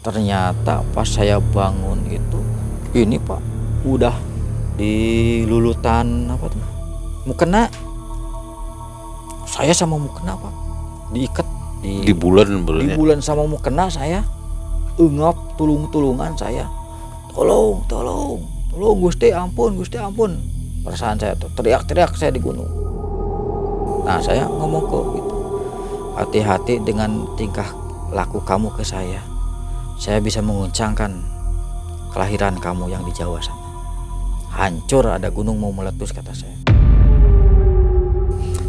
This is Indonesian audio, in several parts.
Ternyata pas saya bangun itu ini Pak, udah di lulutan apa tuh, mukena. Saya sama mukena Pak diikat Di bulan di bulan sama mukena. Saya engap tulung-tulungan, saya tolong Gusti, ampun Gusti, ampun. Perasaan saya tuh teriak-teriak saya di gunung. Nah saya ngomong ke gitu, hati-hati dengan tingkah laku kamu ke saya bisa menguncangkan kelahiran kamu yang di Jawa sana. Hancur, ada gunung mau meletus kata saya.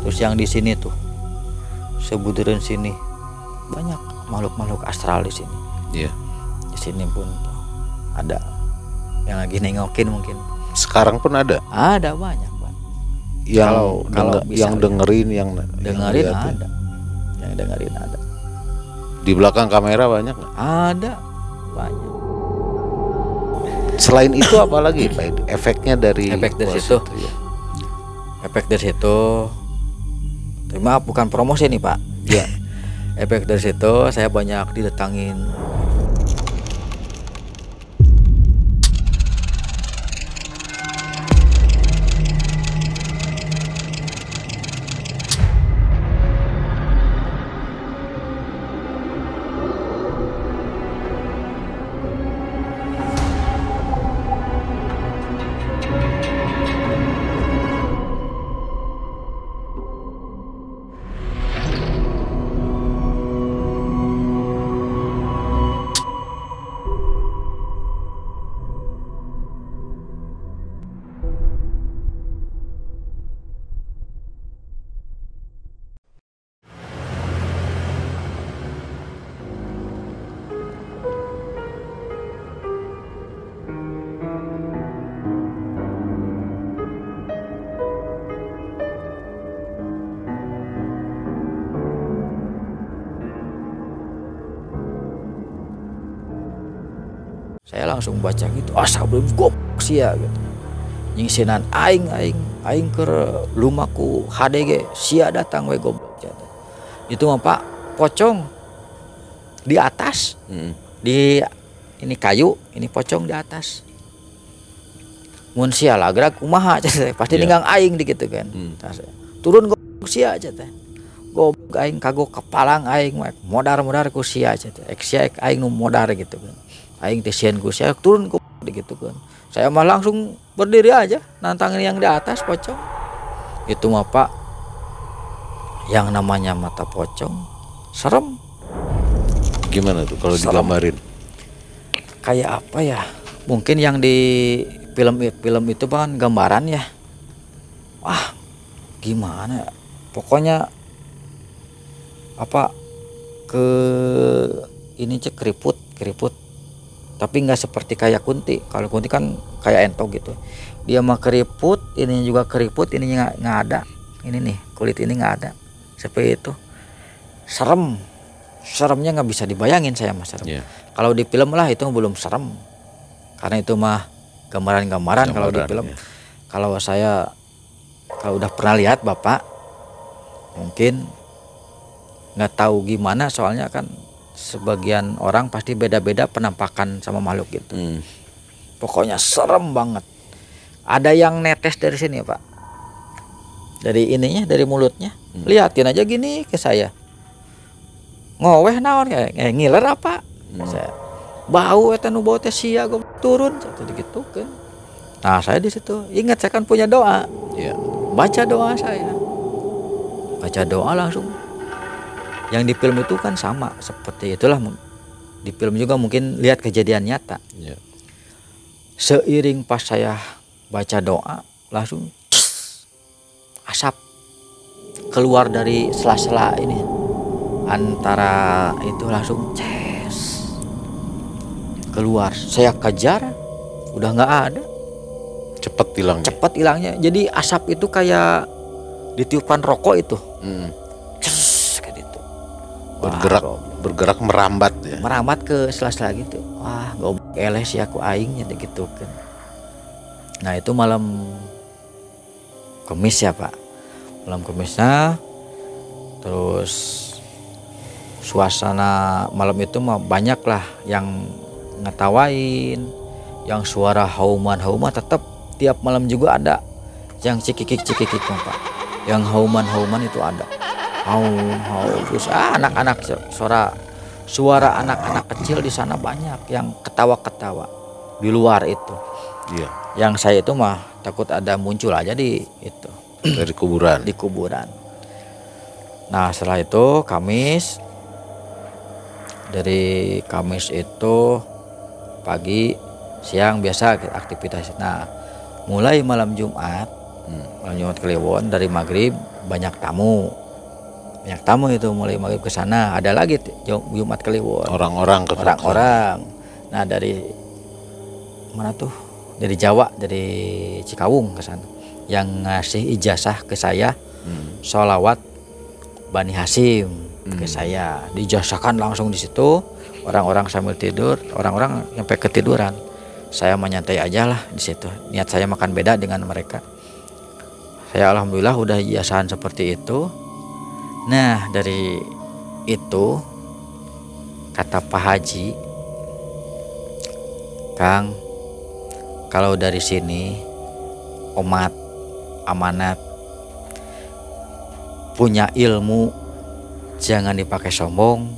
Terus yang di sini tuh sebuduran sini banyak makhluk-makhluk astral di sini. Iya. Di sini pun tuh ada yang lagi nengokin mungkin. Sekarang pun ada. Ada banyak Pak. Yang dengerin, yang dengerin lihat, ada. Yang dengerin ada. Di belakang kamera banyak nggak? Ada banyak. Selain itu apa lagi Pak? Efeknya dari Efek dari puasa situ. itu, ya? Efek dari situ. Maaf, bukan promosi nih Pak. Ya. Efek dari situ saya banyak didatangin. Saya langsung baca gitu, asa belum gop sia gitu. Nyingsinan aing ke lumaku HDG sia datang we goblok. Itu mah Pak, pocong di atas. Di ini kayu, ini pocong di atas. Mun sia lagra kumaha pasti ninggang aing di kitu kan. Turun goblok sia teh. Goblok aing kagok kepalang aing modar-modar ku sia teh. Ek sia aing nu modar gitu kan. Aing teh sieun ku sia turun ku gitu kan. Saya mah langsung berdiri aja nantangin yang di atas pocong. Itu mah Pak, yang namanya mata pocong serem. Gimana tuh kalau digambarin? Kayak apa ya? Mungkin yang di film itu kan gambaran ya. Wah, gimana ya? Pokoknya apa ke ini cek keriput. Tapi nggak seperti kayak kunti. Kalau kunti kan kayak entok gitu. Dia mah keriput, ininya juga keriput, ininya nggak ada. Ini nih kulit ini nggak ada. Seperti itu. Seremnya nggak bisa dibayangin saya mas serem. Yeah. Kalau di film lah itu belum serem. Karena itu mah gambaran kalau di film. Yeah. Kalau saya udah pernah lihat Bapak, mungkin nggak tahu gimana soalnya kan. Sebagian orang pasti beda-beda penampakan sama makhluk gitu. Pokoknya serem banget. Ada yang netes dari sini Pak. Dari ininya, dari mulutnya. Liatin aja gini ke saya. Ngoweh naon kayak ngiler apa? Saya bau eta nu bau teh sia gue turun jadi gitu kan. Nah, saya di situ ingat saya kan punya doa. Ya. Baca doa saya. Baca doa langsung. Yang di film itu kan sama seperti itulah, di film juga mungkin lihat kejadian nyata. Yeah. Seiring pas saya baca doa langsung asap keluar dari sela-sela ini antara itu langsung keluar. Saya kejar udah nggak ada, cepet hilangnya. Jadi asap itu kayak ditiupan rokok itu. Bergerak merambat ya. Merambat ke sela-sela gitu. Wah, goblok eles ya aku aingnya gitu kan. Nah, itu malam Kamis ya, Pak. Malam Kamisnya terus suasana malam itu mah banyak lah yang ngetawain, yang suara hauman tetap tiap malam juga ada, yang cikikik mah Pak, yang hauman itu ada, haum terus anak-anak suara anak-anak kecil di sana banyak yang ketawa di luar itu. Iya. Yang saya itu mah takut ada muncul aja di itu Dari kuburan. di kuburan. Nah setelah itu dari Kamis itu pagi siang biasa aktivitas. Nah mulai malam Jumat Kliwon dari maghrib banyak tamu itu mulai maghrib ke sana, ada lagi Jumat Kliwon Orang-orang. Nah dari mana tuh, dari Jawa, dari Cikawung ke sana, yang ngasih ijazah ke saya sholawat Bani Hasyim ke saya, dijazahkan langsung di situ. Orang-orang sambil tidur, orang-orang sampai ketiduran, saya menyantai aja lah di situ. Niat saya makan beda dengan mereka. Saya alhamdulillah udah ijazahan seperti itu. Nah dari itu kata Pak Haji, Kang, kalau dari sini umat amanat punya ilmu jangan dipakai sombong.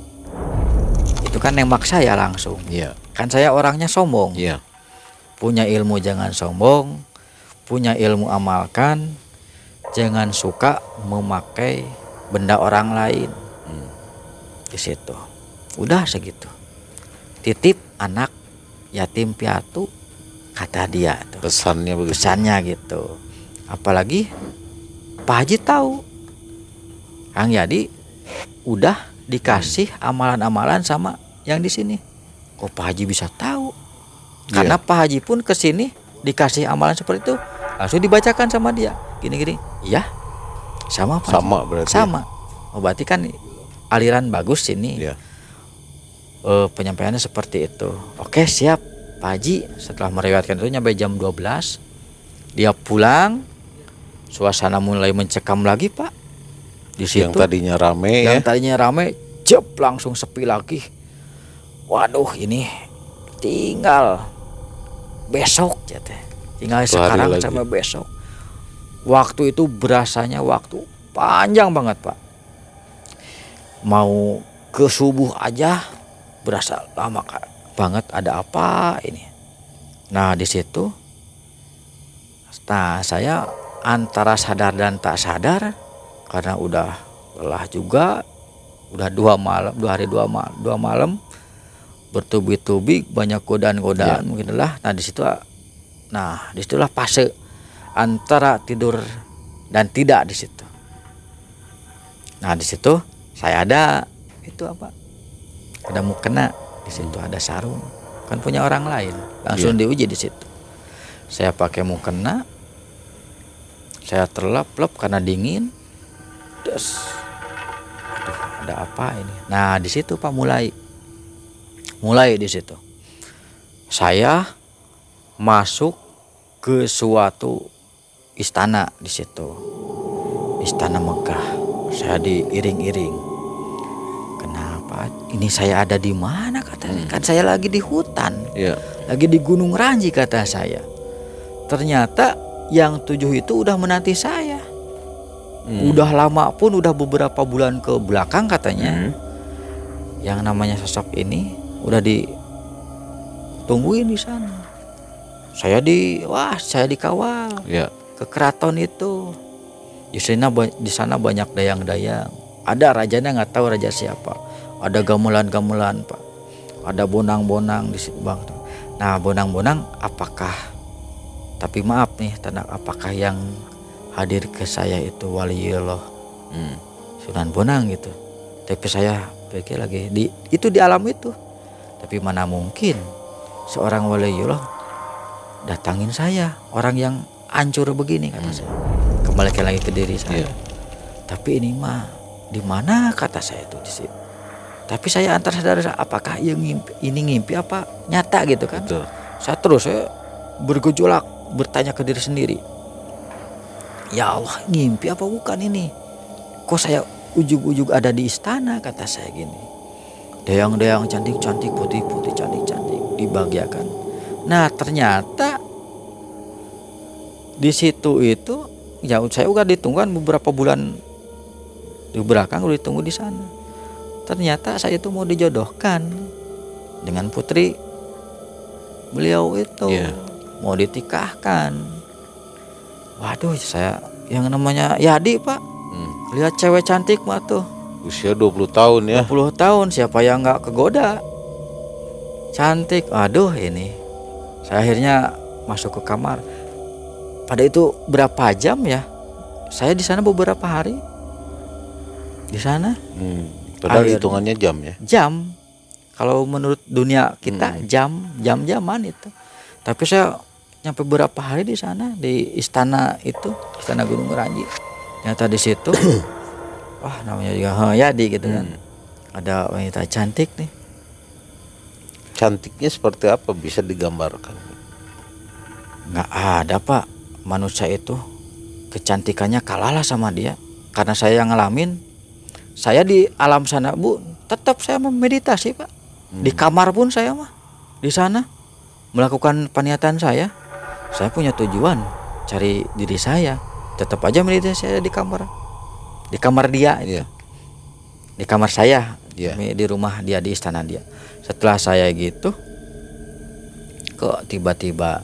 Itu kan nembak saya langsung. Iya. Kan saya orangnya sombong. Iya. Punya ilmu jangan sombong, punya ilmu amalkan, jangan suka memakai benda orang lain. Di situ. Udah segitu. Titip anak yatim piatu, kata dia tuh. Pesannya begitu. Pesannya gitu. Apalagi Pak Haji tahu, Kang Yadi udah dikasih amalan-amalan sama yang di sini. Kok Pak Haji bisa tahu? Karena Pak Haji pun ke sini dikasih amalan seperti itu, langsung dibacakan sama dia. Gini-gini. Iya. Sama Pak Haji. Sama berarti. Sama. Oh, berarti kan aliran bagus sini. Iya. Penyampaiannya seperti itu. Oke, siap. Pak Haji setelah meriwayatkan itu nyampe jam 12. Dia pulang. Suasana mulai mencekam lagi, Pak. Di situ. Yang tadinya rame jep langsung sepi lagi. Waduh, ini tinggal besok tinggal sekarang sampai besok. Waktu itu berasanya waktu panjang banget Pak, mau ke subuh aja berasa lama banget. Ada apa ini? Nah di situ, nah saya antara sadar dan tak sadar karena udah lelah juga. Udah 2 malam bertubi-tubi, banyak godaan mungkin lah. Nah disitulah fase antara tidur dan tidak di situ. Nah di situ saya ada itu apa? Ada mukena di situ, ada sarung. Kan punya orang lain, langsung diuji di situ. Saya pakai mukena, saya terlap-lap karena dingin. Terus ada apa ini? Nah di situ Pak mulai di situ. Saya masuk ke suatu istana di situ, istana Megah. Saya diiring-iring. Kenapa? Ini saya ada di mana katanya? Kan saya lagi di hutan, lagi di Gunung Ranji kata saya. Ternyata yang 7 itu udah menanti saya. Udah lama pun, udah beberapa bulan ke belakang katanya. Yang namanya sosok ini udah ditungguin di sana. Saya dikawal ke keraton itu. Di sana banyak dayang-dayang. Ada rajanya, nggak tahu raja siapa. Ada gamelan-gamelan Pak. Ada bonang-bonang di situ Bang. Nah bonang-bonang apakah? Tapi maaf nih, apakah yang hadir ke saya itu waliullah Sunan Bonang gitu. Tapi saya pikir lagi di alam itu. Tapi mana mungkin seorang waliullah datangin saya, orang yang hancur begini kata saya. Kembalikan lagi ke diri saya. Tapi ini mah di mana kata saya itu di situ. Tapi saya antar sadar, apakah ini ngimpi apa nyata gitu kan. Betul. Saya bergejolak, bertanya ke diri sendiri. Ya Allah, ngimpi apa bukan ini? Kok saya ujug-ujug ada di istana kata saya gini. Deang-deang cantik-cantik, putih-putih, cantik-cantik dibagiakan. Nah ternyata di situ itu ya saya udah ditungguan beberapa bulan di belakang, udah ditunggu di sana. Ternyata saya itu mau dijodohkan dengan putri beliau itu, mau ditikahkan. Waduh, saya yang namanya Yadi Pak, lihat cewek cantik mah tuh. Usia 20 tahun ya. 20 tahun, siapa yang nggak kegoda? Cantik, aduh ini. Saya akhirnya masuk ke kamar. Pada itu berapa jam ya? Saya di sana beberapa hari. Di sana. Padahal hitungannya jam ya. Jam. Kalau menurut dunia kita jam-jaman itu. Tapi saya nyampe beberapa hari di sana di istana itu, Istana Gunung Meranji. Ternyata di situ, wah namanya juga Yadi gitu kan. Ada wanita cantik nih. Cantiknya seperti apa, bisa digambarkan? Nggak ada Pak, manusia itu kecantikannya kalahlah sama dia. Karena saya yang ngalamin, saya di alam sana Bu, tetap saya memeditasi Pak. Di kamar pun saya mah di sana melakukan peniatan saya. Saya punya tujuan cari diri saya, tetap aja meditasi saya di kamar dia itu. Di kamar saya, di rumah dia, di istana dia. Setelah saya gitu, kok tiba-tiba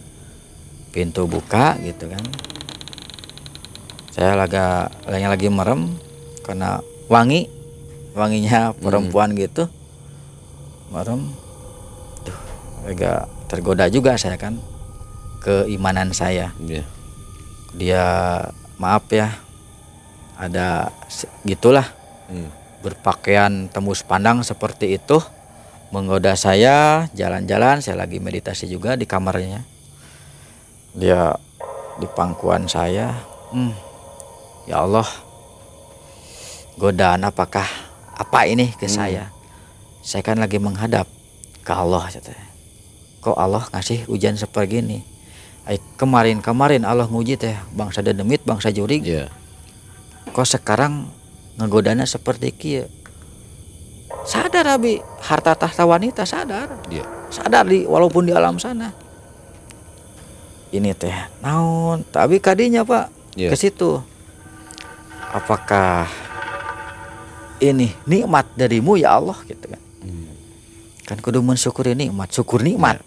pintu buka gitu kan. Saya lagi merem karena wanginya perempuan gitu. Merem, agak tergoda juga saya kan, keimanan saya. Dia maaf ya, ada gitulah, berpakaian tembus pandang seperti itu, menggoda saya. Jalan-jalan, saya lagi meditasi juga di kamarnya. Dia di pangkuan saya. Ya Allah, godaan apa ini ke saya? Saya kan lagi menghadap ke Allah. Kok Allah ngasih ujian seperti ini? Kemarin Allah nguji teh bangsa dedemit, bangsa jurig. Kok sekarang ngegodana seperti kia? Sadar Abi, harta tahta wanita sadar. Sadar walaupun di alam sana. Ini teh naon? Tapi kadinya Pak ke situ. Apakah ini nikmat darimu ya Allah gitu kan? Kan kudu mensyukuri nikmat, syukur nikmat.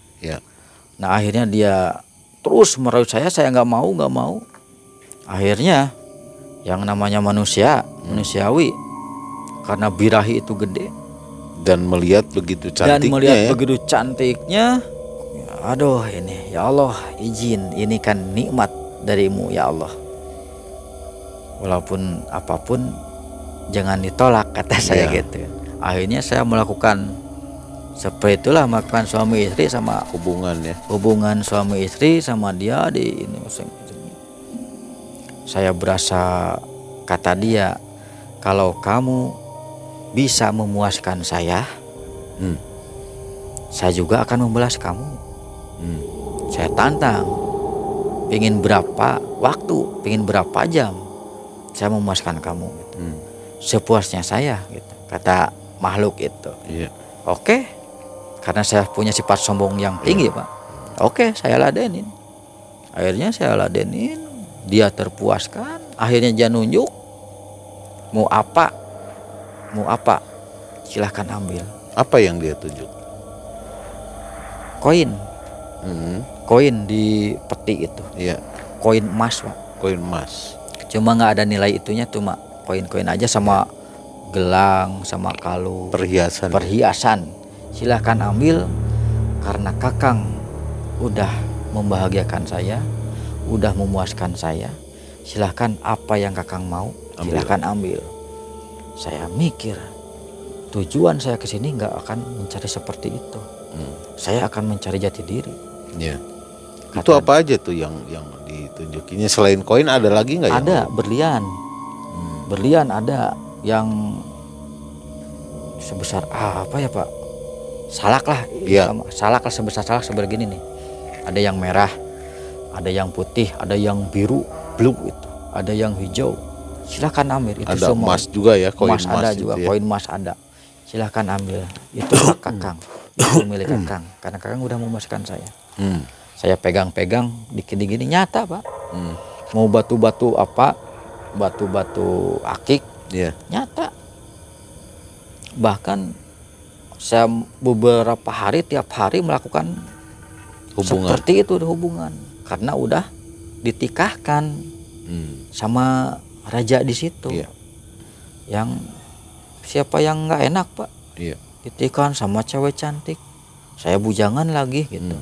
Nah akhirnya dia terus merayu saya nggak mau. Akhirnya yang namanya manusiawi, karena birahi itu gede dan melihat begitu cantiknya, aduh ini ya Allah izin, ini kan nikmat darimu ya Allah, walaupun apapun jangan ditolak kata saya gitu. Akhirnya saya melakukan seperti itulah, melakukan suami istri sama hubungan suami istri sama dia di ini. Saya berasa, kata dia, kalau kamu bisa memuaskan saya juga akan membalas kamu. Saya tantang, pingin berapa waktu, pingin berapa jam, saya memuaskan kamu gitu. Sepuasnya saya gitu, kata makhluk itu. Oke. Karena saya punya sifat sombong yang tinggi Pak. Oke, saya ladenin. Akhirnya saya ladenin, dia terpuaskan. Akhirnya dia nunjuk, mau apa silahkan ambil. Apa yang dia tunjuk? Koin. Koin di peti itu. Koin emas Pak. Koin emas. Cuma nggak ada nilai itunya, cuma koin-koin aja sama gelang, sama kalung. Perhiasan. Silahkan ambil, karena Kakang udah membahagiakan saya, udah memuaskan saya. Silahkan apa yang Kakang mau, silahkan ambil. Saya mikir, tujuan saya kesini nggak akan mencari seperti itu. Saya akan mencari jati diri. Itu apa aja tuh yang ditunjukinya selain koin, ada lagi nggak? Ada berlian. Berlian ada yang sebesar apa ya Pak? Salak lah, salak lah, sebesar salak sebegini nih. Ada yang merah, ada yang putih, ada yang biru, blue itu, ada yang hijau. Silakan ambil itu ada semua. Emas juga ya, koin emas ada juga, koin emas ada. silahkan ambil, itu hak Kakang, itu milik Kakang, karena Kakang udah memuaskan saya. Saya pegang-pegang dikit-dikit nyata Pak. Mau batu-batu apa, batu-batu akik, nyata. Bahkan saya beberapa hari, tiap hari melakukan hubungan seperti itu, hubungan, karena udah ditikahkan sama raja di situ. Yang siapa yang nggak enak Pak, ditikahkan sama cewek cantik, saya bujangan lagi gitu.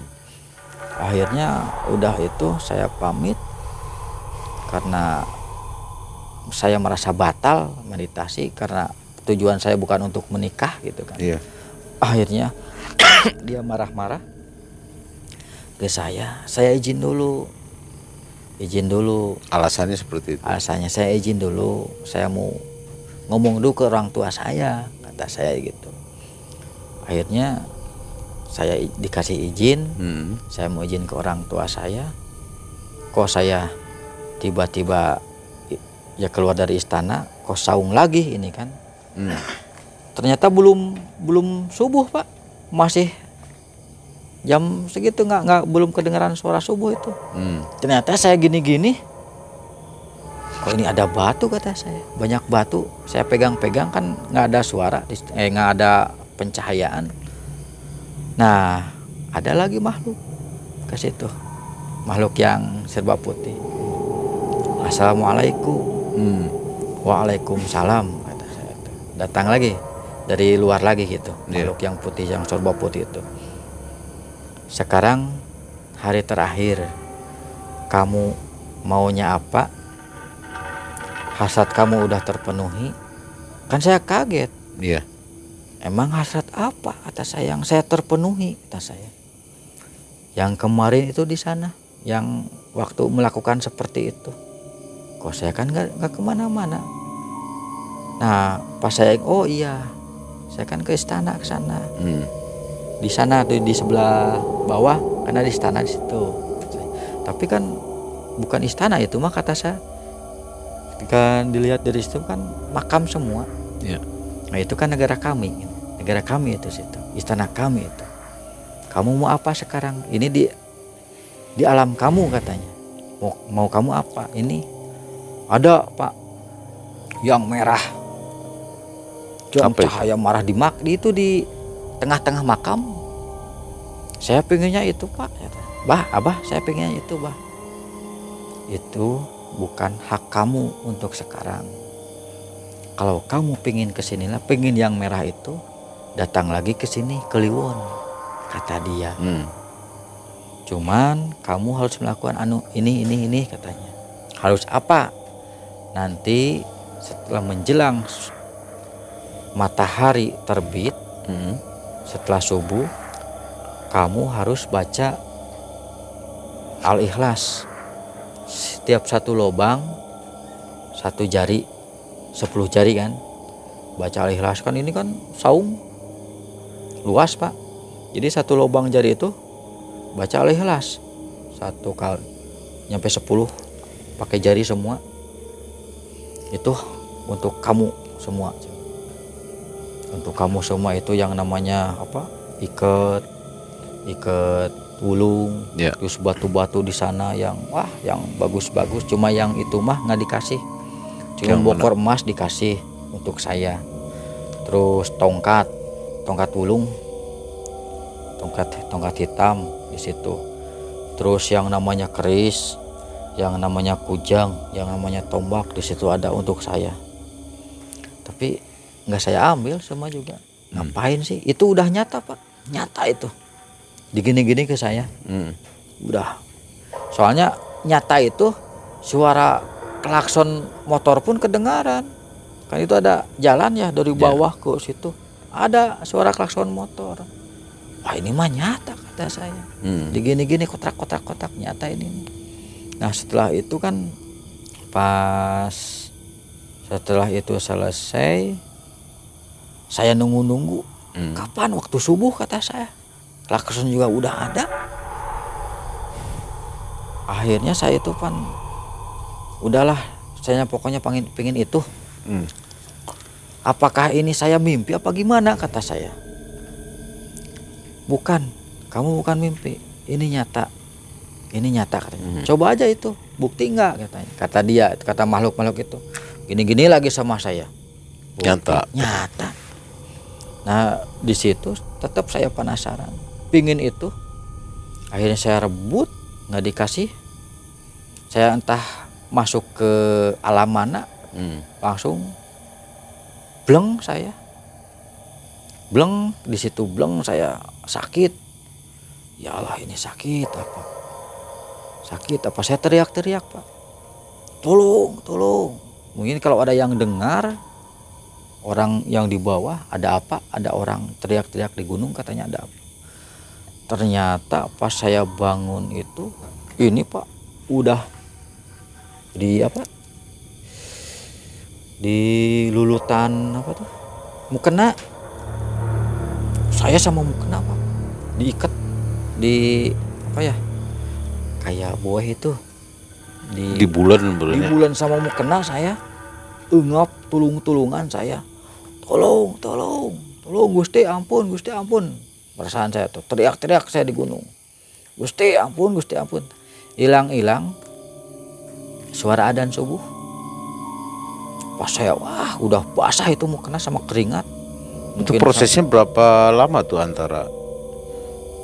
Akhirnya udah itu saya pamit karena saya merasa batal meditasi karena tujuan saya bukan untuk menikah gitu kan. Akhirnya dia marah-marah ke saya izin dulu. Alasannya seperti itu? Alasannya saya izin dulu, saya mau ngomong dulu ke orang tua saya, kata saya gitu. Akhirnya saya dikasih izin, saya mau izin ke orang tua saya. Kok saya tiba-tiba ya keluar dari istana, kok saung lagi ini kan. Ternyata belum subuh Pak, masih jam segitu, belum kedengaran suara subuh itu. Ternyata saya gini-gini, kok ini ada batu kata saya, banyak batu. Saya pegang-pegang kan nggak ada suara, nggak ada pencahayaan. Nah ada lagi makhluk ke situ, makhluk yang serba putih. Assalamualaikum. Waalaikumsalam kata saya. Datang lagi dari luar lagi gitu, makhluk yang putih, yang serba putih itu. Sekarang hari terakhir, kamu maunya apa? Hasrat kamu udah terpenuhi. Kan saya kaget. Emang hasrat apa kata saya yang saya terpenuhi, kata saya. Yang kemarin itu di sana, yang waktu melakukan seperti itu. Kok saya kan nggak kemana-mana. Nah pas saya, oh iya, saya kan ke istana, ke sana. Di sana tuh di sebelah bawah, karena di istana di situ. Tapi kan bukan istana itu mah kata saya. Kan dilihat dari situ kan makam semua. Nah itu kan negara kami itu situ, istana kami itu. Kamu mau apa sekarang? Ini di alam kamu katanya. Mau kamu apa? Ini ada Pak yang merah, jam cahaya marah di itu di tengah-tengah makam. Saya pengennya itu Pak. Abah saya pengennya itu Bah. Itu bukan hak kamu untuk sekarang. Kalau kamu pengen kesinilah, pengen yang merah itu, datang lagi ke sini, ke Liwon, kata dia. Cuman kamu harus melakukan ini katanya. Harus apa? Nanti setelah menjelang matahari terbit, setelah subuh, kamu harus baca Al-Ikhlas. Setiap satu lubang, satu jari, 10 jari kan, baca Al-Ikhlas. Kan ini kan saung luas Pak, jadi satu lubang jari itu baca Al-Ikhlas satu kali nyampe 10 pakai jari semua. Itu untuk kamu semua, untuk kamu semua. Itu yang namanya apa, ikat wulung, terus batu-batu di sana yang yang bagus-bagus. Cuma yang itu mah nggak dikasih, cuma bokor emas dikasih untuk saya. Terus tongkat wulung, tongkat hitam di situ. Terus yang namanya keris, yang namanya kujang, yang namanya tombak di situ ada untuk saya. Tapi nggak saya ambil semua juga. Ngapain sih? Itu udah nyata Pak, nyata itu. Digini-gini ke saya. Udah. Soalnya nyata itu suara klakson motor pun kedengaran. Kan itu ada jalan ya dari bawah ke situ. Ada suara klakson motor. Wah ini mah nyata kata saya. Digini-gini kotak nyata ini. Nah setelah itu kan pas setelah itu selesai, saya nunggu. Kapan waktu subuh kata saya. Klakson juga udah ada. Akhirnya saya itu kan udahlah, saya pokoknya pengen itu. apakah ini saya mimpi apa gimana, kata saya. Bukan, kamu bukan mimpi, ini nyata katanya. Coba aja itu, bukti enggak katanya. Kata dia, kata makhluk-makhluk itu, gini-gini lagi sama saya. Bukti, nyata. Nah di situ tetap saya penasaran, pingin itu. Akhirnya saya rebut, nggak dikasih. Saya entah masuk ke alam mana, langsung bleng saya. Bleng di situ, bleng saya sakit. Ya Allah, ini sakit apa? Sakit apa? Saya teriak-teriak, Pak. Tolong, tolong. Mungkin kalau ada yang dengar, orang yang di bawah, ada apa? Ada orang teriak-teriak di gunung, katanya ada apa? Ternyata pas saya bangun itu, ini Pak, udah di apa? Di lulutan apa tuh? Mukena. Saya sama mukena, Pak, diikat di apa ya? Kayak buah itu. Di bulan sama mukena saya. Engap tulung-tulungan saya. Tolong Gusti, ampun. Perasaan saya tuh teriak-teriak saya di gunung. Gusti ampun. Hilang suara adzan subuh. Pas saya, wah udah basah itu mukena sama keringat. Itu prosesnya berapa lama tuh antara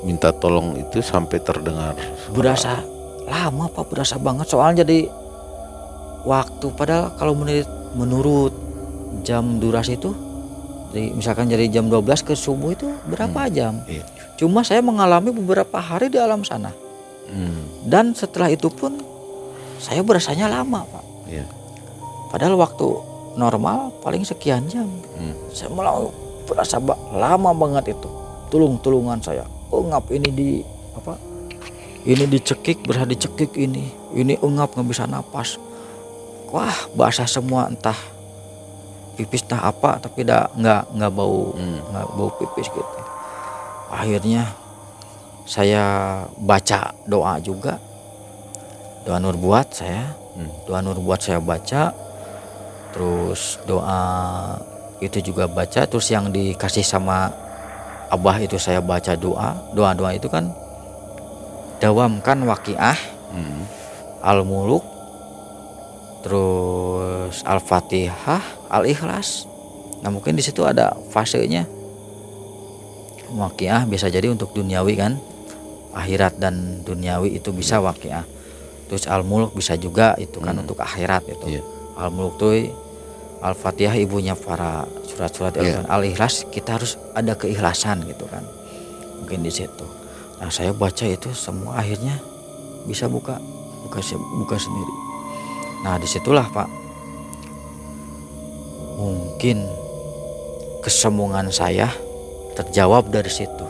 minta tolong itu sampai terdengar? Berasa lama Pak, berasa banget. Soalnya jadi waktu, padahal kalau menurut jam durasi itu, misalkan dari jam 12 ke subuh itu berapa jam? Iya. Cuma saya mengalami beberapa hari di alam sana. Dan setelah itu pun saya berasanya lama, Pak. Iya. Padahal waktu normal paling sekian jam. Saya malah berasa lama banget itu. Tulung-tulungan saya. Engap ini di apa? Ini dicekik, berasa dicekik ini. Ini engap nggak bisa napas. Wah, basah semua, entah pipis entah apa, tapi nggak bau, nggak bau pipis gitu. Akhirnya saya baca doa juga, doa Nurbuat saya, saya baca, terus doa itu juga baca, terus yang dikasih sama Abah itu saya baca doa itu kan dawamkan waqiah, al-muluk, terus al-fatihah, al-ikhlas. Nah mungkin di situ ada fasenya. Waqiah bisa jadi untuk duniawi kan, akhirat dan duniawi itu bisa waqiah. Terus al-muluk bisa juga itu kan untuk akhirat itu. Al-muluk tuh al-fatihah ibunya para surat-surat al-ikhlas, kita harus ada keikhlasan gitu kan. Mungkin di situ. Nah saya baca itu semua, akhirnya bisa buka sendiri. Nah disitulah Pak, mungkin kesombongan saya terjawab dari situ.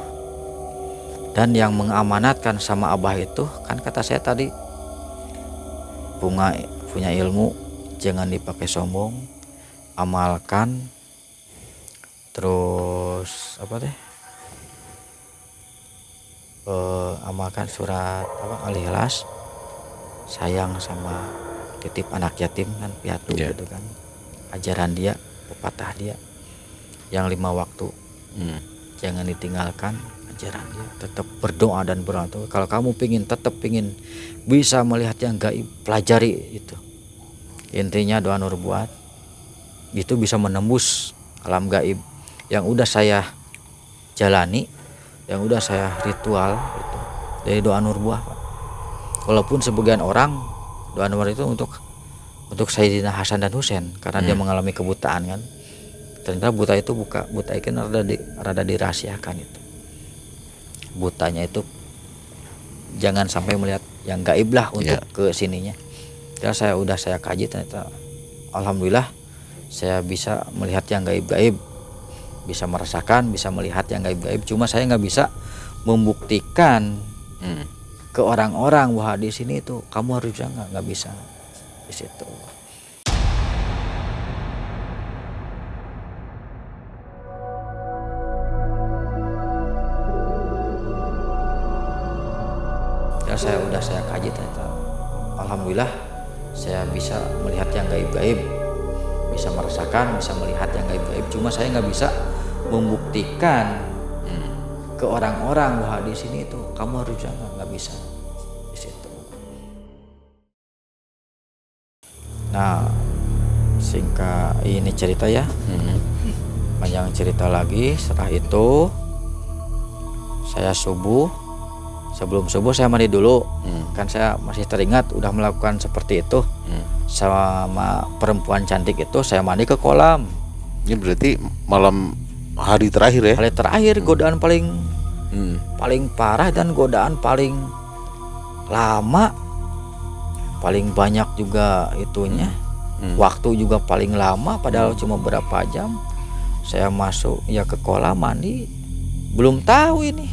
Dan yang mengamanatkan sama Abah itu kan kata saya tadi, punya ilmu jangan dipakai sombong, amalkan, terus apa deh, amalkan surat apa al-ikhlas, sayang sama titip anak yatim kan, piatu gitu kan, ajaran dia, pepatah dia, yang 5 waktu jangan ditinggalkan ajaran dia, tetap berdoa dan berdoa. Kalau kamu tetap pingin bisa melihat yang gaib, pelajari itu. Intinya doa Nurbuat itu bisa menembus alam gaib yang udah saya jalani, yang udah saya ritual itu dari doa Nurbuat. Walaupun sebagian orang doa Nurbuat itu untuk Sayyidina Hasan dan Husain karena dia mengalami kebutaan kan. Ternyata buta itu buta ikan rada dirahasiakan itu. Butanya itu jangan sampai melihat yang gaib lah untuk ke sininya. Terus saya kaji, ternyata alhamdulillah saya bisa melihat yang gaib-gaib, bisa merasakan, bisa melihat yang gaib-gaib. Cuma saya nggak bisa membuktikan ke orang-orang bahwa di sini itu kamu harus bisa, nggak bisa di situ. Saya kaji, ternyata alhamdulillah saya bisa melihat yang gaib-gaib, bisa merasakan, bisa melihat yang gaib-gaib. Cuma saya nggak bisa membuktikan ke orang-orang bahwa di sini itu kamu harus jangan, nggak bisa di situ. Nah, singkat ini cerita ya, panjang cerita lagi. Setelah itu saya subuh, sebelum subuh saya mandi dulu. Kan saya masih teringat udah melakukan seperti itu sama perempuan cantik itu. Saya mandi ke kolam. Ini berarti malam hari terakhir ya? Hari terakhir, godaan paling parah dan godaan paling lama, paling banyak juga itunya. Waktu juga paling lama, padahal cuma berapa jam. Saya masuk ya ke kolam mandi, belum tahu ini,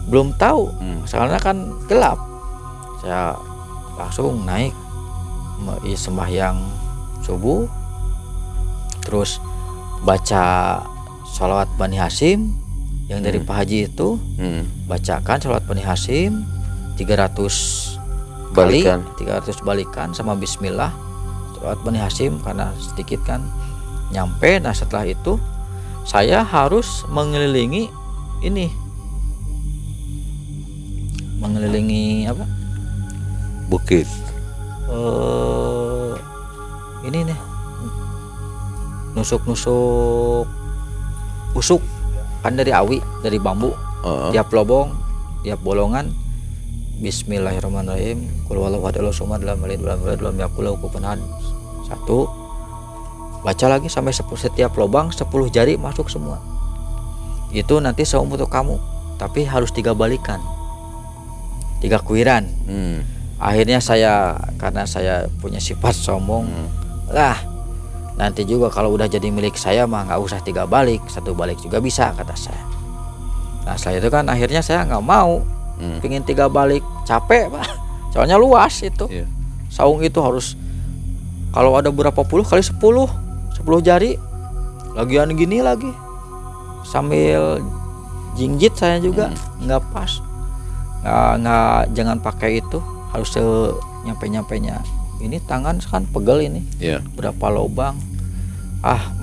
belum tahu, soalnya kan gelap. Saya langsung naik sembahyang subuh, terus baca sholawat Bani Hasyim yang dari Pak Haji itu. Bacakan sholawat Bani Hasyim 300 Balikan. 300 balikan sama bismillah. Sholawat Bani Hasyim karena sedikit kan nyampe. Nah setelah itu saya harus mengelilingi ini, mengelilingi apa, Bukit. ini nih, nusuk-nusuk usuk kan dari awi, dari bambu. Tiap lobong, tiap bolongan bismillahirrahmanirrahim, qul huwallahu ahad Allahu samad lam yalid walam yulad walam yakul lahu kufuwan ahad. 1, baca lagi sampai setiap lubang 10 jari masuk semua. Itu nanti seumur untuk kamu, tapi harus 3 balikan, 3 kuiran. Akhirnya saya, karena saya punya sifat sombong, lah nanti juga kalau udah jadi milik saya mah nggak usah 3 balik, 1 balik juga bisa, kata saya. Nah setelah itu kan akhirnya saya nggak mau, pingin 3 balik, capek Pak, soalnya luas itu. Saung itu harus kalau ada berapa puluh kali 10 jari, lagian gini lagi sambil jingjit saya juga nggak pas, nggak, jangan pakai itu, harus nyampe-nyampenya. Ini tangan kan pegel ini, berapa lubang,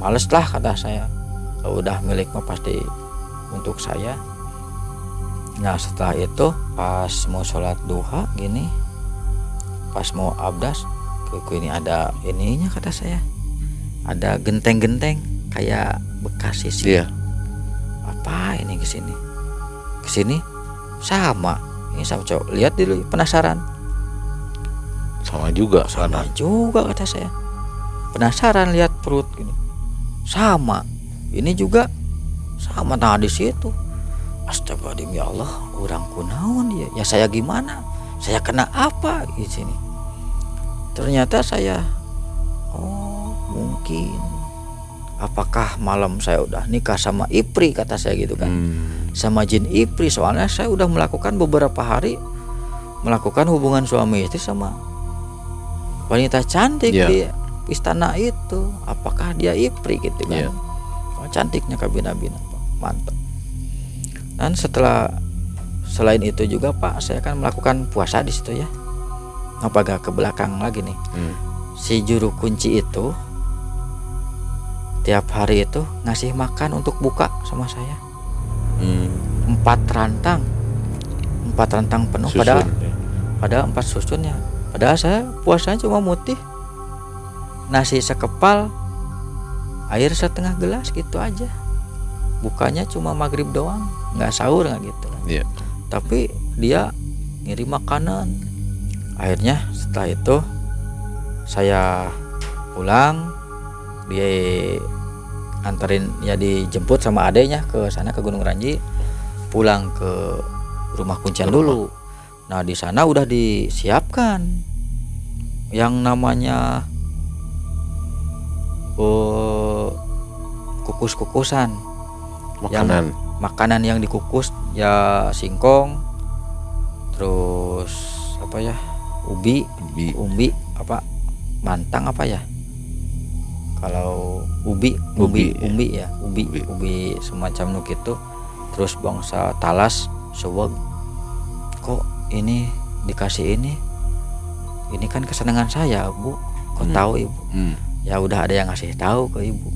males lah kata saya, kalau udah milik mah pasti untuk saya. Nah setelah itu pas mau sholat duha gini, pas mau abdas, ini ada ininya kata saya, ada genteng-genteng kayak bekas sisi. Apa ini kesini sama ini, sama cowok lihat dulu, penasaran. Sama juga kata saya, penasaran lihat perut gini, sama ini juga sama. Nah di situ astagfirullahaladzim, ya Allah, orang kunaon ya saya gimana, saya kena apa di sini. Ternyata saya, mungkin apakah malam saya udah nikah sama Ipri, kata saya gitu kan, sama jin Ipri. Soalnya saya udah melakukan beberapa hari melakukan hubungan suami istri sama wanita cantik di istana itu. Apakah dia Ipri gitu kan? Cantiknya kabina-bina, mantap. Dan selain itu juga Pak, saya kan melakukan puasa di situ ya. Apa gak ke belakang lagi nih, si juru kunci itu tiap hari itu ngasih makan untuk buka sama saya, 4 rantang penuh, padahal 4 susun ya. Padahal saya puasanya cuma mutih, nasi sekepal, air setengah gelas gitu aja. Bukanya cuma maghrib doang, nggak sahur nggak gitu kan. Tapi dia ngirim makanan. Akhirnya setelah itu saya pulang, dia anterin ya, dijemput sama adenya ke sana ke Gunung Ranji, pulang ke rumah kuncian dulu. Nah di sana udah disiapkan yang namanya kukus-kukusan, makanan yang dikukus ya, singkong, terus apa ya, umbi apa, mantang apa ya, kalau ubi ya, ubi semacam nuk itu, terus bangsa talas seweg. Kok ini dikasih ini kan kesenangan saya Bu, kok tahu Ibu? Ya udah ada yang ngasih tahu ke ibu.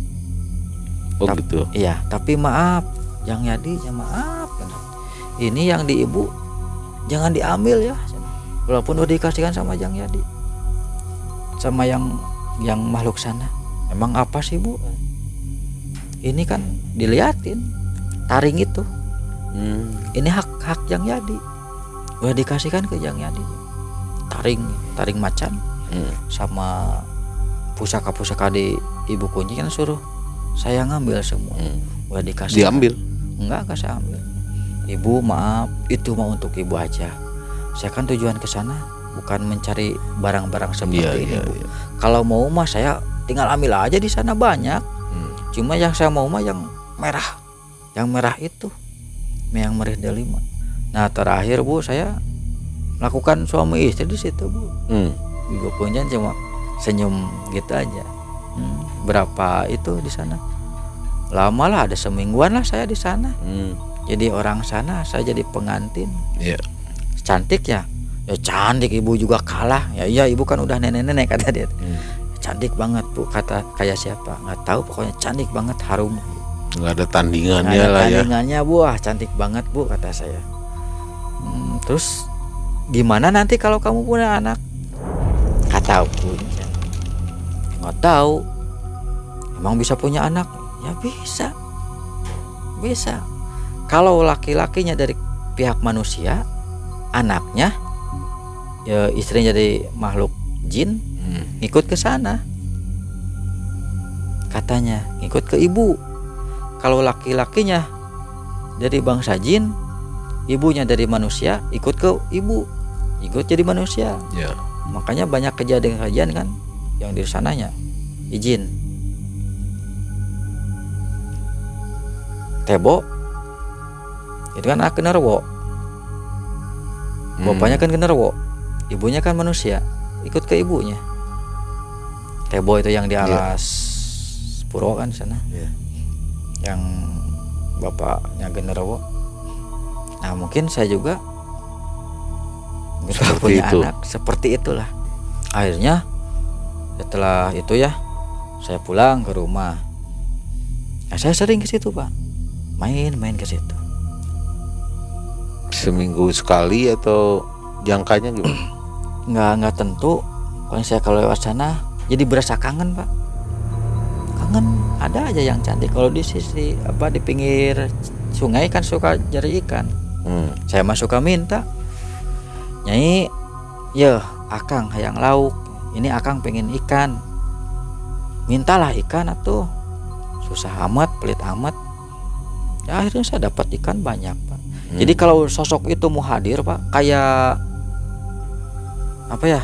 Oh gitu. Iya, tapi maaf, Jang Yadi, ya maaf. Ini yang di ibu jangan diambil ya. Walaupun udah dikasihkan sama Jang Yadi, sama yang makhluk sana. Emang apa sih Bu? Ini kan diliatin taring itu. Ini hak Jang Yadi. Udah dikasihkan ke Jang Yadi. Taring macan sama pusaka-pusaka di ibu kunci kan suruh saya ngambil semua. Udah dikasih. Diambil? Enggak saya ambil. Ibu maaf, itu mau untuk ibu aja. Saya kan tujuan ke sana bukan mencari barang-barang seperti ini, Bu. Kalau mau mah saya tinggal ambil aja di sana banyak. Cuma yang saya mau mah yang merah. Yang merah itu. Yang merah delima. Nah, terakhir Bu saya lakukan suami istri di situ, Bu. Ibu punya cuma senyum gitu aja. Berapa itu di sana? Lama lah, ada semingguan lah saya di sana. Jadi orang sana, saya jadi pengantin. Cantik ya? Ya cantik, ibu juga kalah. Ya iya, ibu kan udah nenek-nenek kata dia. Cantik banget Bu, kata kayak siapa? Nggak tahu, pokoknya cantik banget, harum. Nggak ada tandingannya Nggak ada lah tandingannya, Bu. Cantik banget Bu, kata saya. Terus gimana nanti kalau kamu punya anak? Nggak tahu Bu. Nggak tahu. Emang bisa punya anak? Ya bisa. Bisa. Kalau laki-lakinya dari pihak manusia, anaknya ya istrinya jadi makhluk jin, ngikut ke sana. Katanya ngikut ke ibu. Kalau laki-lakinya dari bangsa jin, ibunya dari manusia, ikut ke ibu, ikut jadi manusia. Makanya banyak kejadian-kejadian kan yang di sananya izin. Tebo itu kan anak Genarwo. Bapaknya kan Genarwo, ibunya kan manusia, ikut ke ibunya. Tebo itu yang di alas Puro kan sana. Yang bapaknya Genarwo. Nah, mungkin saya juga punya anak seperti itulah. Akhirnya setelah itu ya, saya pulang ke rumah. Nah, saya sering ke situ, Pak. Main ke situ. Seminggu sekali atau jangkanya gimana? Nggak tentu. Pokoknya saya kalau lewat sana jadi berasa kangen, Pak. Kangen, ada aja yang cantik. Kalau di sisi di pinggir sungai kan suka cari ikan. Saya mah suka minta, Nyai, ya Akang hayang lauk. Ini Akang pengen ikan. Mintalah ikan atuh. Susah amat, pelit amat. Ya, akhirnya saya dapat ikan banyak, Pak. Jadi kalau sosok itu mau hadir, Pak, kayak apa ya?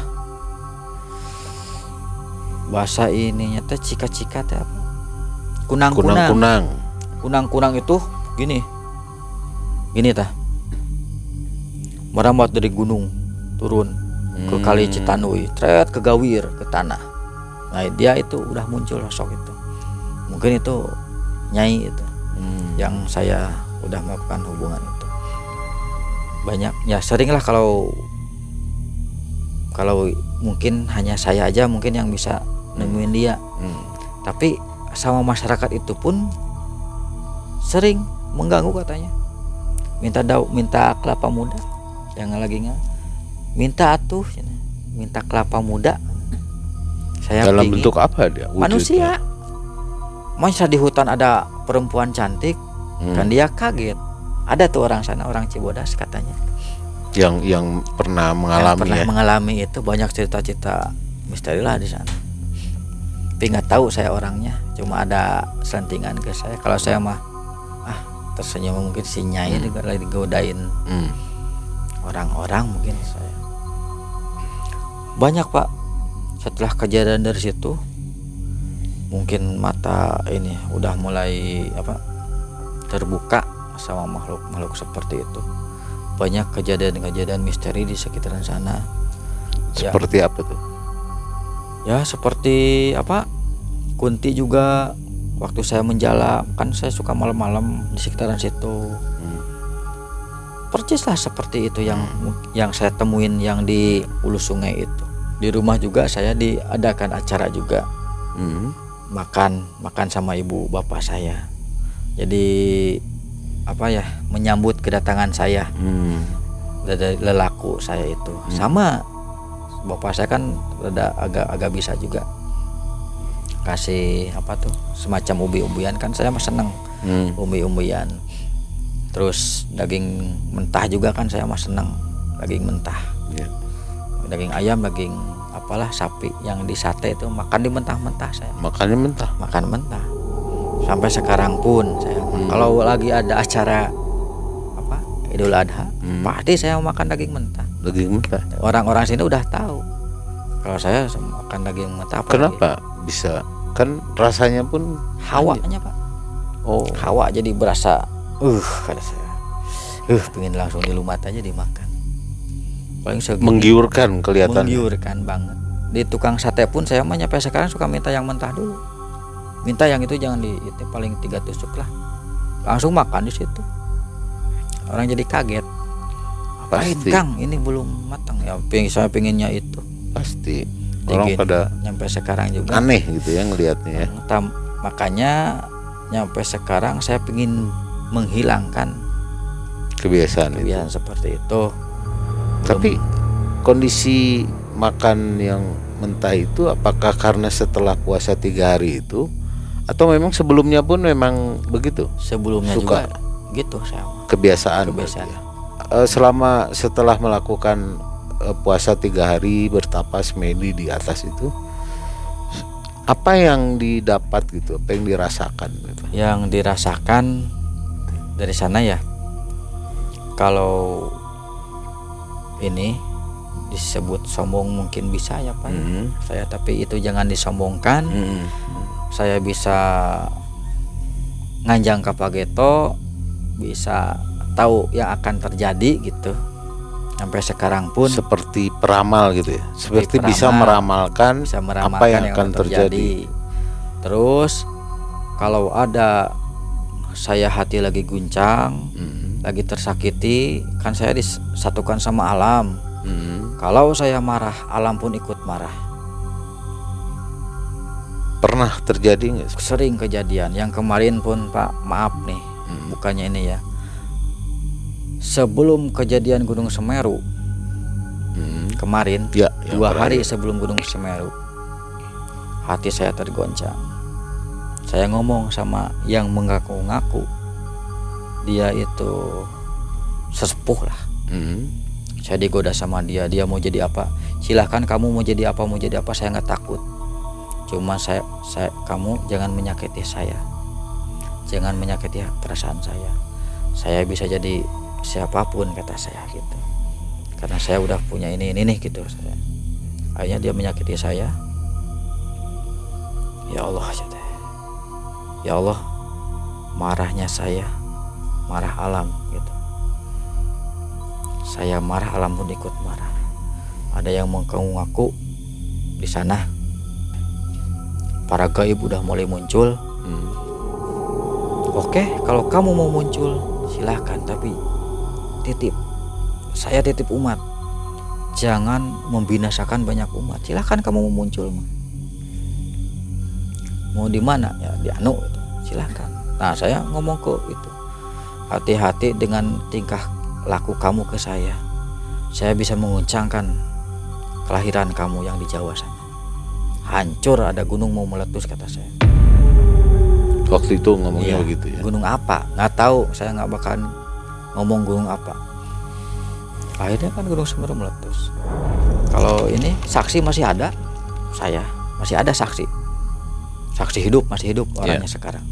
Bahasa ininya teh cika-cika teh apa? Kunang-kunang. Kunang-kunang itu gini tah. Merambat dari gunung turun ke Kali Citanui, tret ke Gawir, ke tanah. Nah, dia itu udah muncul sosok itu. Mungkin itu Nyai itu. Yang saya udah melakukan hubungan itu banyak ya, sering lah. Kalau mungkin hanya saya aja mungkin yang bisa nemuin dia, tapi sama masyarakat itu pun sering mengganggu katanya. Minta kelapa muda, yang lagi minta atuh, minta kelapa muda. Saya dalam pingin, bentuk apa dia? manusia. Masa di hutan ada perempuan cantik, kan dia kaget. Ada tuh orang sana, orang Cibodas katanya, yang pernah mengalami itu. Banyak cerita-cerita misteri lah di sana. Tapi nggak tahu saya orangnya, cuma ada selentingan ke saya. Kalau saya mah tersenyum, mungkin si Nyai juga lagi digodain orang-orang, mungkin saya. Banyak, Pak. Setelah kejadian dari situ, mungkin mata ini udah mulai terbuka sama makhluk seperti itu. Banyak kejadian-kejadian misteri di sekitaran sana. Seperti apa tuh? Ya seperti Kunti juga waktu saya menjala, kan saya suka malam-malam di sekitaran situ. Percis lah seperti itu yang saya temuin yang di hulu sungai itu. Di rumah juga saya diadakan acara juga makan sama ibu bapak saya. Jadi apa ya, menyambut kedatangan saya dari lelaku saya itu. Sama bapak saya kan agak bisa juga kasih apa tuh, semacam ubi-ubian kan, saya mah seneng umbi-umbian. Terus daging mentah juga kan saya mah seneng, daging mentah. Daging ayam, daging apalah sapi yang di sate itu makan di mentah-mentah saya. Makan mentah. Sampai sekarang pun saya kalau lagi ada acara apa Idul Adha, pasti saya makan daging mentah. Orang-orang sini udah tahu kalau saya makan daging mentah. Kenapa bisa? Kan rasanya pun hawanya Pak. Hawa jadi berasa kata saya. Pengen langsung dilumat aja dimakan. Paling menggiurkan kelihatan. Menggiurkan banget. Di tukang sate pun saya mah nyampe sekarang suka minta yang mentah dulu. Minta yang itu jangan itu paling 3 tusuk lah. Langsung makan di situ. Orang jadi kaget. Apain Kang, ini belum matang ya. Saya pengennya itu. Pasti. Orang pada nyampe sekarang juga aneh gitu ya ngelihatnya. Makanya nyampe sekarang saya pengen menghilangkan kebiasaan seperti itu. Tapi kondisi makan yang mentah itu apakah karena setelah puasa 3 hari itu, atau memang sebelumnya pun memang begitu? Sebelumnya suka juga gitu saya. Kebiasaan. Selama setelah melakukan puasa 3 hari bertapa semedi di atas itu, apa yang didapat gitu, apa yang dirasakan gitu? Yang dirasakan dari sana ya, kalau ini disebut sombong mungkin bisa ya Pak saya, tapi itu jangan disombongkan. Saya bisa nganjang ke Pageto, bisa tahu yang akan terjadi gitu. Sampai sekarang pun seperti peramal gitu ya, seperti bisa meramalkan apa yang akan terjadi. Terus kalau ada saya hati lagi guncang, lagi tersakiti, kan saya disatukan sama alam. Kalau saya marah, alam pun ikut marah. Pernah terjadi nggak? Sering kejadian. Yang kemarin pun Pak, maaf nih, bukannya ini ya. Sebelum kejadian Gunung Semeru kemarin, 2 hari sebelum Gunung Semeru, hati saya tergoncang. Saya ngomong sama yang mengaku-ngaku dia itu sesepuh lah. Saya digoda sama dia mau jadi apa, silahkan kamu mau jadi apa, saya nggak takut. Cuma kamu jangan menyakiti saya, jangan menyakiti perasaan saya. Saya bisa jadi siapapun kata saya gitu, karena saya udah punya ini nih gitu. Akhirnya dia menyakiti saya. Ya Allah, ya Allah, marahnya saya, marah alam gitu. Saya marah, alam pun ikut marah. Ada yang mengaku di sana, para gaib udah mulai muncul. Oke, kalau kamu mau muncul silahkan, tapi saya titip umat, jangan membinasakan banyak umat. Silahkan kamu mau muncul, mau di mana ya, di anu itu, silahkan. Nah saya ngomong ke itu, hati-hati dengan tingkah laku kamu ke saya bisa menguncangkan kelahiran kamu yang di Jawa sana. Hancur, ada gunung mau meletus kata saya. Waktu itu ngomongnya begitu ya. Gunung apa? Nggak tahu, saya nggak bakal ngomong gunung apa. Akhirnya kan Gunung Semeru meletus. Kalau ini saksi masih ada, saya masih ada saksi hidup, masih hidup orangnya sekarang.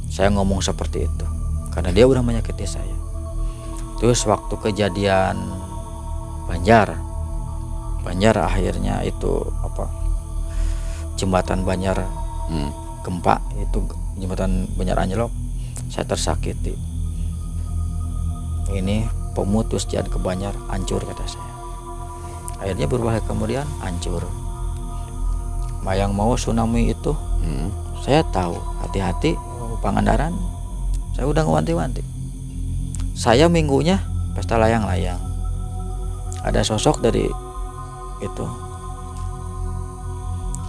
Saya ngomong seperti itu karena dia udah menyakiti saya. Terus waktu kejadian Banjar akhirnya itu apa, jembatan Banjar gempa itu, jembatan Banjar anjlok, saya tersakiti. Ini pemutus jalan ke Banjar hancur kata saya. Akhirnya beberapa hari kemudian hancur. Yang mau tsunami itu saya tahu, hati-hati Pangandaran. Saya udah ngewanti-wanti. Saya minggunya pesta layang-layang. Ada sosok dari itu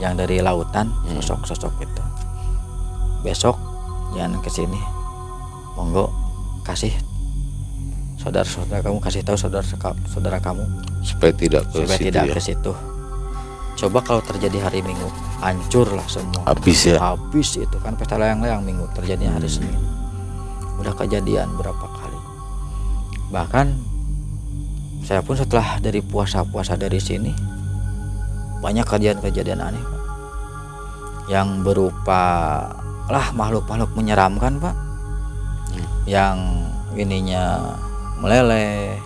yang dari lautan, sosok-sosok itu. Besok jangan ke sini, monggo kasih saudara-saudara kamu, kasih tahu saudara kamu supaya tidak ke supaya situ tidak ya. ke situ. Coba kalau terjadi hari Minggu, hancurlah semua. Habis ya. Habis itu kan pesta layang-layang Minggu, terjadinya hari Senin. Udah kejadian berapa kali. Bahkan saya pun setelah dari puasa dari sini banyak kejadian-kejadian aneh, Pak. Yang berupa makhluk-makhluk menyeramkan, Pak. Yang ininya meleleh,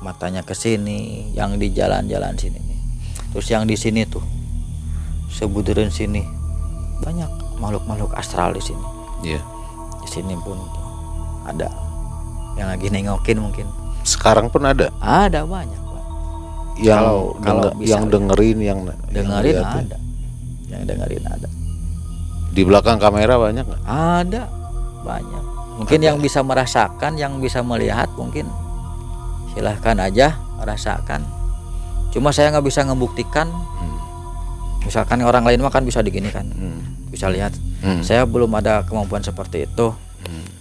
matanya ke sini, yang di jalan-jalan sini nih. Terus yang di sini tuh sebuduran sini banyak makhluk-makhluk astral di sini. Iya. Di sini pun tuh ada yang lagi nengokin mungkin. Sekarang pun ada. Ada banyak, Pak. Yang yang dengerin, yang dengerin lihat ya. ada. Yang dengerin ada. Di belakang kamera banyak nggak? Ada banyak. Mungkin yang bisa merasakan, yang bisa melihat mungkin silahkan aja rasakan. Cuma saya nggak bisa ngebuktikan. Misalkan orang lain mah kan bisa digini kan, bisa lihat. Saya belum ada kemampuan seperti itu.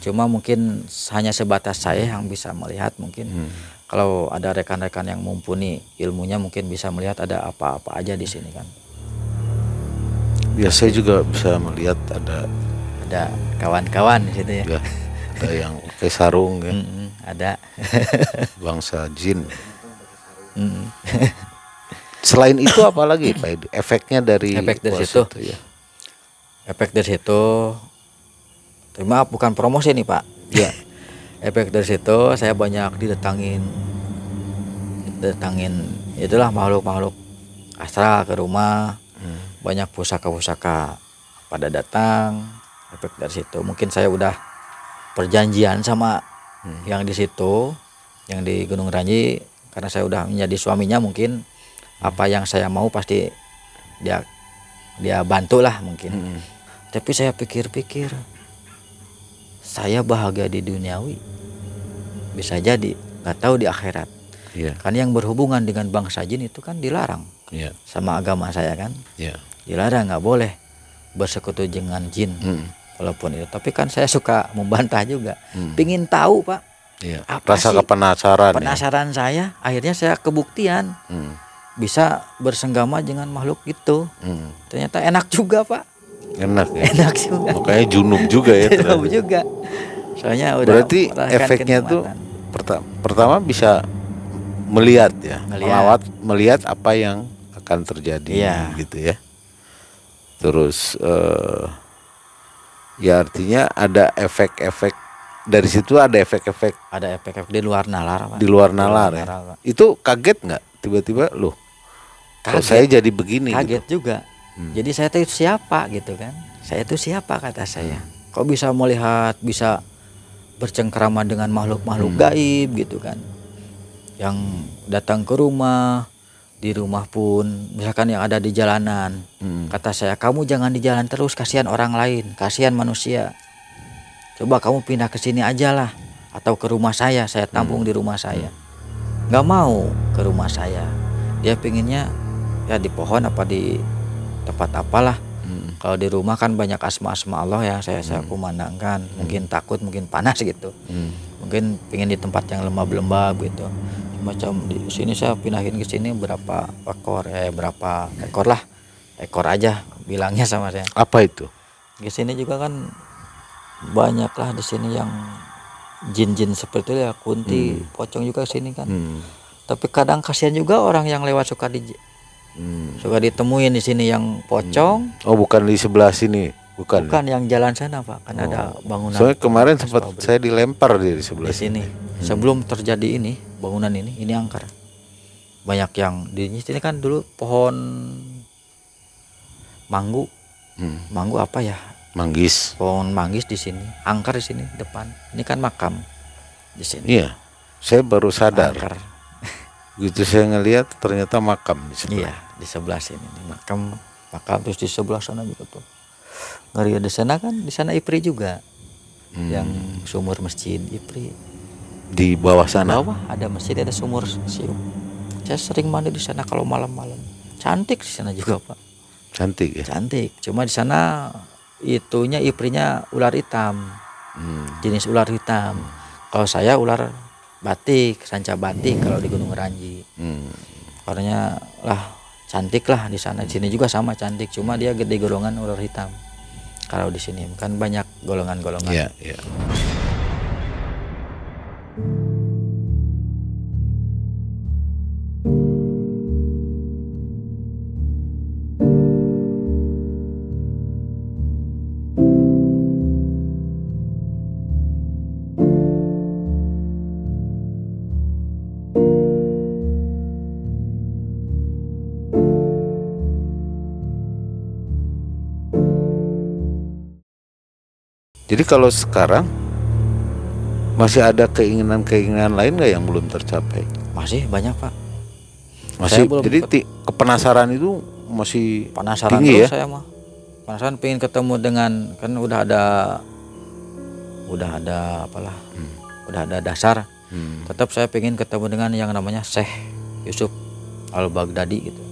Cuma mungkin hanya sebatas saya yang bisa melihat mungkin. Kalau ada rekan-rekan yang mumpuni ilmunya mungkin bisa melihat ada apa-apa aja di sini kan. Biasanya juga bisa melihat ada kawan-kawan di situ ya. Ya, ada yang pakai sarung ya. Ada. Bangsa jin. Selain itu apa lagi Pak Edi? Efeknya dari situ. Itu, ya. Efek dari situ. Maaf bukan promosi nih Pak. Ya. Efek dari situ saya banyak didatangin itulah makhluk-makhluk astral ke rumah. Banyak pusaka-pusaka pada datang. Efek dari situ mungkin saya udah perjanjian sama yang di situ, yang di Gunung Ranji, karena saya udah menjadi suaminya mungkin apa yang saya mau pasti dia bantulah mungkin. Tapi saya pikir-pikir saya bahagia di duniawi bisa jadi, nggak tahu di akhirat. Kan yang berhubungan dengan bangsa jin itu kan dilarang sama agama saya kan. Dilarang, nggak boleh bersekutu dengan jin. Walaupun itu, tapi kan saya suka membantah juga. Pingin tahu Pak. Rasa penasaran saya, akhirnya saya kebuktian bisa bersenggama dengan makhluk itu. Ternyata enak juga Pak. Enak ya? Enak juga. Makanya junub juga ya. Junub juga. Soalnya udah. Berarti efeknya tuh pertama bisa melihat ya, melihat apa yang akan terjadi gitu ya. Terus ya artinya ada efek-efek dari situ, ada efek-efek di luar nalar Pak. Di luar nalar ya. Pak. Itu kaget nggak tiba-tiba loh? Kalau saya jadi begini. Kaget gitu. juga. Jadi saya itu siapa gitu kan? Saya itu siapa kata saya? Kok bisa melihat, bisa bercengkrama dengan makhluk-makhluk gaib gitu kan? Yang datang ke rumah, di rumah pun misalkan yang ada di jalanan. Kata saya, kamu jangan di jalan terus, kasihan orang lain, kasihan manusia. Coba kamu pindah ke sini aja lah, atau ke rumah saya tampung di rumah saya. Nggak mau ke rumah saya, dia pinginnya ya di pohon apa di tempat apalah. Kalau di rumah kan banyak asma-asma Allah yang saya kumandangkan. Mungkin takut, mungkin panas gitu. Mungkin pingin di tempat yang lembab-lembab gitu. Macam di sini saya pindahin ke sini berapa ekor lah, ekor aja bilangnya sama saya. Apa itu? Di sini juga kan banyak lah di sini yang jin-jin seperti itu ya, kunti, pocong juga sini kan. Tapi kadang kasihan juga orang yang lewat suka ditemuin di sini yang pocong. Oh bukan di sebelah sini, bukan yang jalan sana Pak, kan ada bangunan. Soalnya kemarin sempat saya dilempar di sebelah sini. Sebelum terjadi ini bangunan ini angker. Banyak yang di sini kan dulu pohon manggu. Manggu apa ya? Manggis. Pohon manggis di sini, angker di sini depan. Ini kan makam di sini. Iya. Saya baru sadar. Angker. Gitu saya ngelihat ternyata makam di sebelah. Iya, di sebelah sini makam terus di sebelah sana juga tuh. Ngeri di sana kan, di sana Ipri juga. Yang sumur masjid Ipri. Di bawah sana. Bawah ada masjid, ada sumur siung. Saya sering mandi di sana kalau malam-malam. Cantik di sana juga Pak. Cantik ya. Cantik. Cuma di sana itunya iprinya ular hitam. Jenis ular hitam. Kalau saya ular batik, sanca batik kalau di Gunung Ranji. Warnanya lah cantik lah di sana. Di sini juga sama cantik, cuma dia gede golongan ular hitam. Kalau di sini kan banyak golongan-golongan. Iya, iya. Jadi kalau sekarang masih ada keinginan-keinginan lain nggak yang belum tercapai? Masih banyak, Pak. Masih. Saya Jadi kepenasaran itu masih penasaran tinggi terus ya? saya mah. Penasaran pengen ketemu dengan, kan udah ada apalah. Udah ada dasar. Tetap saya pengen ketemu dengan yang namanya Syekh Yusuf Al-Baghdadi gitu.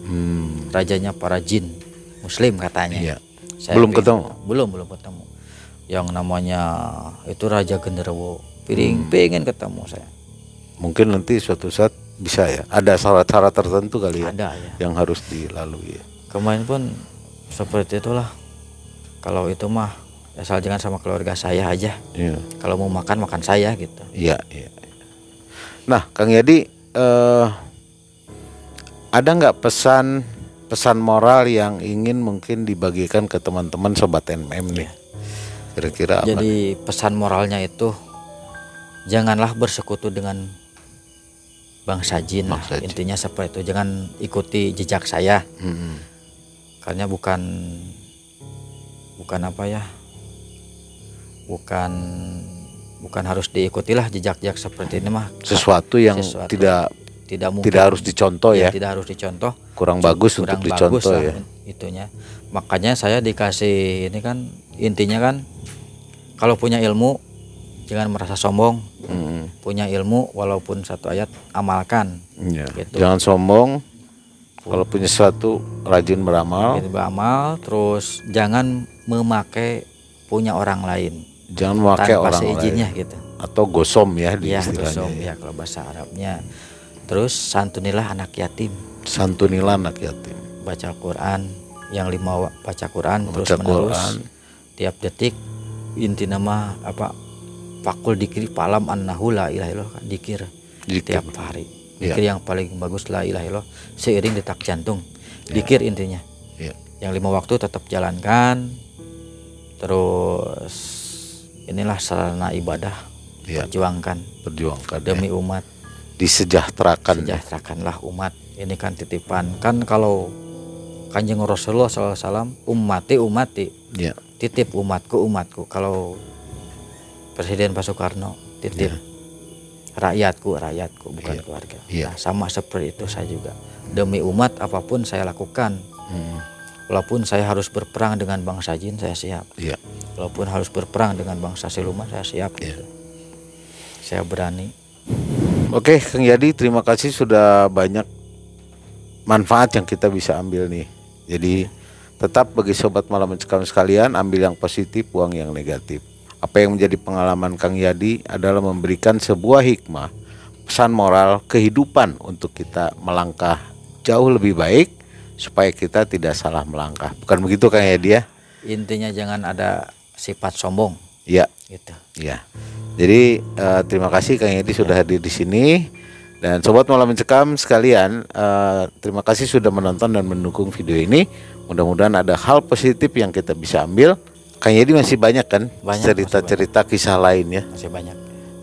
Rajanya para jin Muslim katanya. Iya. Saya Belum pengen ketemu? Belum ketemu. Yang namanya itu Raja Genderuwo. Pengen ketemu saya. Mungkin nanti suatu saat bisa ya. Ada syarat-syarat tertentu kali ya. Ada ya. Yang harus dilalui ya. Kemarin pun seperti itulah. Kalau itu mah asal jangan sama keluarga saya aja. Iya. Kalau mau makan saya gitu. Iya, iya. Nah, Kang Yadi, ada nggak pesan moral yang ingin mungkin dibagikan ke teman-teman sobat MM nih? Kira-kira apa? Jadi pesan moralnya itu janganlah bersekutu dengan bangsa jin. Intinya seperti itu. Jangan ikuti jejak saya. Karena bukan apa ya? Bukan harus diikutilah jejak-jejak seperti ini mah. Sesuatu yang tidak mungkin, tidak harus dicontoh ya. Tidak harus dicontoh. Kurang bagus untuk dicontoh ya. Itunya. Makanya saya dikasih ini kan intinya kan kalau punya ilmu jangan merasa sombong. Punya ilmu walaupun satu ayat amalkan. Ya. Gitu. Jangan sombong. Kalau punya sesuatu rajin beramal. Terus jangan memakai punya orang lain. Jangan memakai tanpa orang seizinnya lain. Gitu. Atau gosom ya di istilahnya. Gosom ya kalau bahasa Arabnya. Terus santunilah anak yatim. Santunilah anak yatim. Baca Quran yang 5 baca Quran terus menerus. Quran. Tiap detik inti nama apa? Fakul dikir palam annahu la ilaha illallah, dikir tiap hari. Dikir yang paling bagus la ilaha illallah seiring detak jantung. Dikir intinya. Yang 5 waktu tetap jalankan. Terus inilah sarana ibadah. Perjuangkan demi umat. Disejahterakanlah umat. Ini kan titipan. Kan kalau Kanjeng Rasulullah SAW ummati titip umatku. Kalau Presiden Pak Soekarno titip rakyatku bukan keluarga. Nah, sama seperti itu saya juga. Demi umat apapun saya lakukan. Walaupun saya harus berperang dengan bangsa jin, saya siap. Walaupun harus berperang dengan bangsa siluman, saya siap. Gitu. Saya berani. Oke, Kang Yadi, terima kasih sudah banyak manfaat yang kita bisa ambil nih. Jadi tetap bagi sobat Malam Mencekam sekalian, ambil yang positif, buang yang negatif. Apa yang menjadi pengalaman Kang Yadi adalah memberikan sebuah hikmah, pesan moral kehidupan untuk kita melangkah jauh lebih baik supaya kita tidak salah melangkah. Bukan begitu Kang Yadi ya? Intinya jangan ada sifat sombong. Iya. Gitu. Iya. Jadi terima kasih Kang Yadi sudah hadir di sini. Dan sobat Malam Mencekam sekalian, terima kasih sudah menonton dan mendukung video ini. Mudah-mudahan ada hal positif yang kita bisa ambil. Kang Yadi masih banyak kan cerita-cerita kisah lain ya. Masih banyak.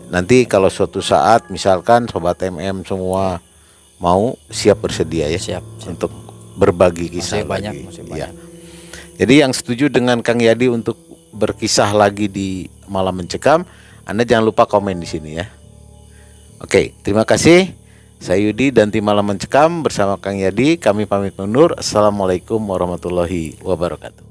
Nanti kalau suatu saat misalkan sobat MM semua mau siap bersedia ya. Siap. Untuk berbagi kisah masih banyak. Ya. Jadi yang setuju dengan Kang Yadi untuk berkisah lagi di Malam Mencekam, Anda jangan lupa komen di sini ya. Oke, terima kasih. Saya Yudi dan tim Malam Mencekam bersama Kang Yadi. Kami pamit undur. Assalamualaikum warahmatullahi wabarakatuh.